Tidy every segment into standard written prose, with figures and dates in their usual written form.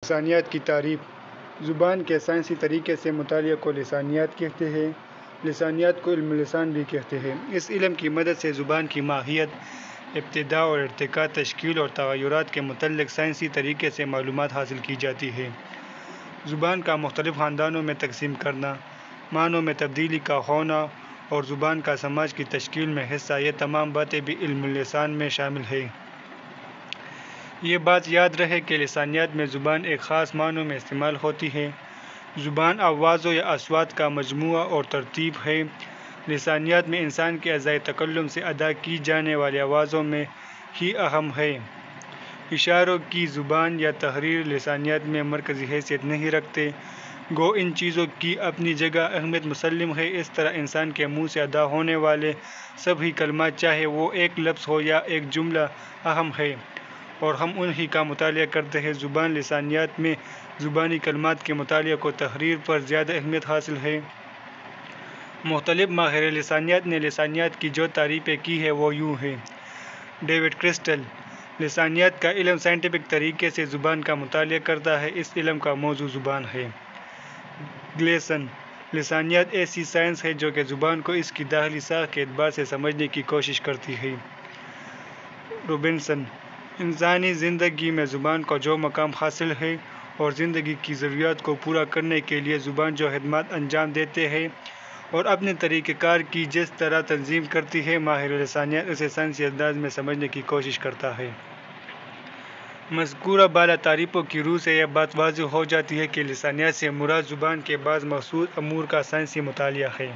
لسانیات کی تعریف۔ زبان کے سائنسی طریقے سے مطالعہ کو لسانیات کہتے ہیں۔ لسانیات کو علم لسان بھی کہتے ہیں۔ اس علم کی مدد سے زبان کی ماہیت، ابتدا اور ارتقاء، تشکیل اور تغیرات کے متعلق سائنسی طریقے سے معلومات حاصل کی جاتی ہے۔ زبان کا مختلف خاندانوں میں تقسیم کرنا، معنوں میں تبدیلی کا ہونا اور زبان کا سماج کی تشکیل میں حصہ، یہ تمام باتیں بھی علم لسان میں شامل ہیں۔ یہ بات یاد رہے کہ لسانیات میں زبان ایک خاص معنوں میں استعمال ہوتی ہے۔ زبان آوازوں یا اصوات کا مجموعہ اور ترتیب ہے۔ لسانیات میں انسان کے اعضائے تکلم سے ادا کی جانے والی آوازوں میں ہی اہم ہے۔ اشاروں کی زبان یا تحریر لسانیات میں مرکزی حیثیت نہیں رکھتے، گو ان چیزوں کی اپنی جگہ اہمیت مسلم ہے۔ اس طرح انسان کے منہ سے ادا ہونے والے سبھی کلمات، چاہے وہ ایک لفظ ہو یا ایک جملہ، اہم ہیں اور ہم انہی کا مطالعہ کرتے ہیں۔ زبان لسانیات میں زبانی کلمات کے مطالعہ کو تحریر پر زیادہ اہمیت حاصل ہے۔ مختلف ماہر لسانیات نے لسانیات کی جو تعریفیں کی ہیں وہ یوں ہیں۔ ڈیوڈ کرسٹل: لسانیات کا علم سائنٹیفک طریقے سے زبان کا مطالعہ کرتا ہے۔ اس علم کا موضوع زبان ہے۔ گلیسن: لسانیات ایسی سائنس ہے جو کہ زبان کو اس کی داخلی ساخت کے اعتبار سے سمجھنے کی کوشش کرتی ہے۔ روبنسن: انسانی زندگی میں زبان کو جو مقام حاصل ہے اور زندگی کی ضروریات کو پورا کرنے کے لیے زبان جو خدمات انجام دیتے ہیں اور اپنے طریقہ کار کی جس طرح تنظیم کرتی ہے، ماہر لسانیات اسے سائنسی انداز میں سمجھنے کی کوشش کرتا ہے۔ مذکورہ بالا تعریفوں کی روح سے یہ بات واضح ہو جاتی ہے کہ لسانیات سے مراد زبان کے بعض مخصوص امور کا سائنسی مطالعہ ہے۔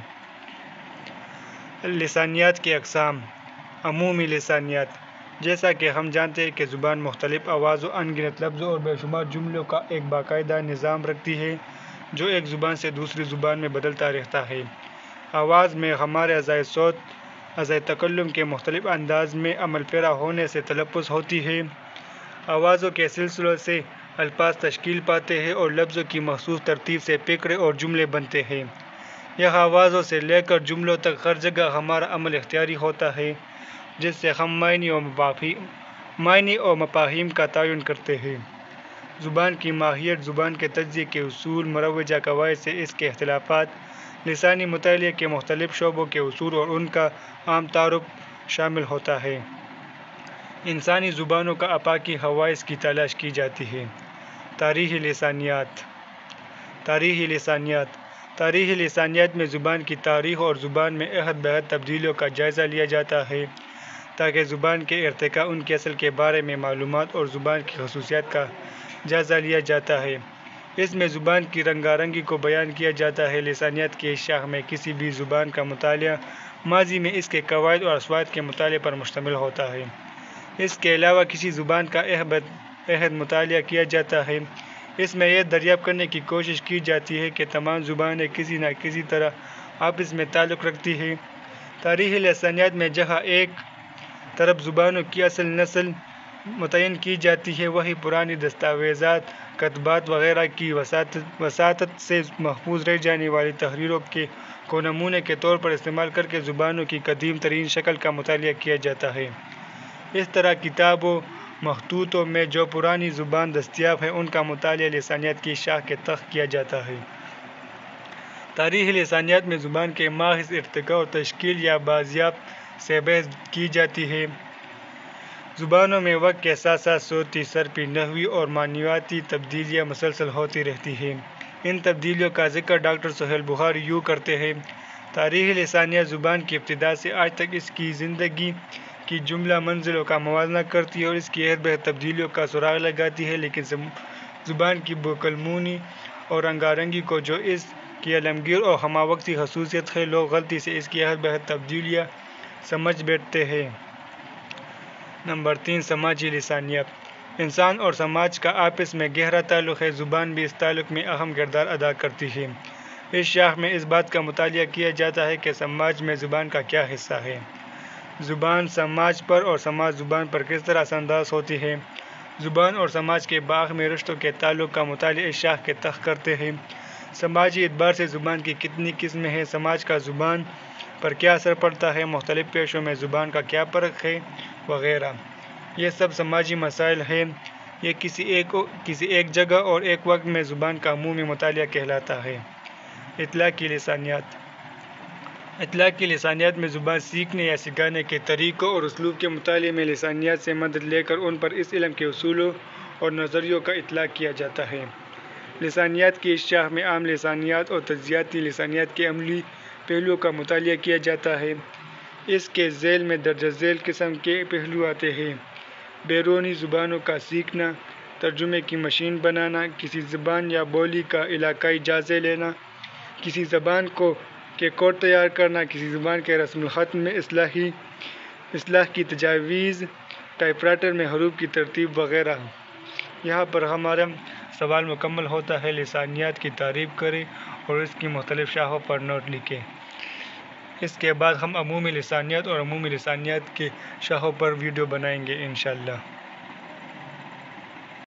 لسانیات کی اقسام۔ عمومی لسانیات: جیسا کہ ہم جانتے ہیں کہ زبان مختلف آوازوں، ان گنت لفظوں اور بے شمار جملوں کا ایک باقاعدہ نظام رکھتی ہے جو ایک زبان سے دوسری زبان میں بدلتا رہتا ہے۔ آواز میں ہمارے اعضائے صوت، اعضائے تکلم کے مختلف انداز میں عمل پیرا ہونے سے تلفظ ہوتی ہے۔ آوازوں کے سلسلوں سے الفاظ تشکیل پاتے ہیں اور لفظوں کی مخصوص ترتیب سے فقرے اور جملے بنتے ہیں۔ یہ آوازوں سے لے کر جملوں تک ہر جگہ ہمارا عمل اختیاری ہوتا ہے جس سے ہم معنی اور مفاہیم کا تعین کرتے ہیں۔ زبان کی ماہیت، زبان کے تجزیے کے اصول، مروجہ قواعد سے اس کے اختلافات، لسانی مطالعے کے مختلف شعبوں کے اصول اور ان کا عام تعارف شامل ہوتا ہے۔ انسانی زبانوں کا آفاقی حواس کی تلاش کی جاتی ہے۔ تاریخی لسانیات۔ تاریخی لسانیات: تاریخی لسانیات میں زبان کی تاریخ اور زبان میں عہد بعہد تبدیلیوں کا جائزہ لیا جاتا ہے تاکہ زبان کے ارتقاء، ان کی اصل کے بارے میں معلومات اور زبان کی خصوصیات کا جائزہ لیا جاتا ہے۔ اس میں زبان کی رنگا رنگی کو بیان کیا جاتا ہے۔ لسانیات کی اس شاخ میں کسی بھی زبان کا مطالعہ ماضی میں اس کے قواعد اور اصوات کے مطالعے پر مشتمل ہوتا ہے۔ اس کے علاوہ کسی زبان کا عہد مطالعہ کیا جاتا ہے۔ اس میں یہ دریافت کرنے کی کوشش کی جاتی ہے کہ تمام زبانیں کسی نہ کسی طرح آپس میں تعلق رکھتی ہیں۔ تاریخی لسانیات میں جہاں ایک طرف زبانوں کی اصل نسل متعین کی جاتی ہے، وہیں پرانی دستاویزات، کتبات وغیرہ کی وساطت سے محفوظ رہ جانے والی تحریروں کو نمونے کے طور پر استعمال کر کے زبانوں کی قدیم ترین شکل کا مطالعہ کیا جاتا ہے۔ اس طرح کتابوں، مخطوطوں میں جو پرانی زبان دستیاب ہے، ان کا مطالعہ لسانیات کی شاخ کے تحت کیا جاتا ہے۔ تاریخی لسانیات میں زبان کے ماخذ، ارتقاء اور تشکیل یا بازیافت سے بحث کی جاتی ہے۔ زبانوں میں وقت کے ساتھ ساتھ صوتی، صرفی، نحوی اور معنویاتی تبدیلیاں مسلسل ہوتی رہتی ہیں۔ ان تبدیلیوں کا ذکر ڈاکٹر سہیل بخاری یوں کرتے ہیں: تاریخی لسانیات زبان کی ابتدا سے آج تک اس کی زندگی کی جملہ منزلوں کا موازنہ کرتی ہے اور اس کی عہد بعہد تبدیلیوں کا سراغ لگاتی ہے، لیکن زبان کی بوقلمونی اور رنگا رنگی کو جو اس کی عالمگیر اور ہمہ وقتی خصوصیت ہے، لوگ غلطی سے اس کی عہد بعہد تبدیلیاں سمجھ بیٹھتے ہیں۔ نمبر 3، سماجی لسانیات۔ انسان اور سماج کا آپس میں گہرا تعلق ہے۔ زبان بھی اس تعلق میں اہم کردار ادا کرتی ہے۔ اس شاخ میں اس بات کا مطالعہ کیا جاتا ہے کہ سماج میں زبان کا کیا حصہ ہے، زبان سماج پر اور سماج زبان پر کس طرح اثر انداز ہوتی ہے۔ زبان اور سماج کے باہمی رشتوں کے تعلق کا مطالعہ اس شاخ کے تحت کرتے ہیں۔ سماجی اعتبار سے زبان کی کتنی قسمیں ہیں، سماج کا زبان پر کیا اثر پڑتا ہے، مختلف پیشوں میں زبان کا کیا فرق ہے، وغیرہ۔ یہ سب سماجی مسائل ہیں۔ یہ کسی ایک جگہ اور ایک وقت میں زبان کا عمومی مطالعہ کہلاتا ہے۔ اطلاقی لسانیات۔ اطلاقی لسانیات میں زبان سیکھنے یا سکھانے کے طریقوں اور اسلوب کے مطالعے میں لسانیات سے مدد لے کر ان پر اس علم کے اصولوں اور نظریوں کا اطلاق کیا جاتا ہے۔ لسانیات کی اس شاخ میں عام لسانیات اور تجزیاتی لسانیات کے عملی پہلوؤں کا مطالعہ کیا جاتا ہے۔ اس کے ذیل میں درجہ ذیل قسم کے پہلو آتے ہیں: بیرونی زبانوں کا سیکھنا، ترجمے کی مشین بنانا، کسی زبان یا بولی کا علاقائی جائزہ لینا، کسی زبان کے کوڈ تیار کرنا، کسی زبان کے رسم الخط میں اصلاح کی تجاویز، ٹائپ رائٹر میں حروف کی ترتیب وغیرہ۔ یہاں پر ہمارا سوال مکمل ہوتا ہے۔ لسانیات کی تعریف کریں اور اس کی مختلف شاخوں پر نوٹ لکھیں۔ اس کے بعد ہم عمومی لسانیات اور عمومی لسانیات کی شاخوں پر ویڈیو بنائیں گے انشاءاللہ۔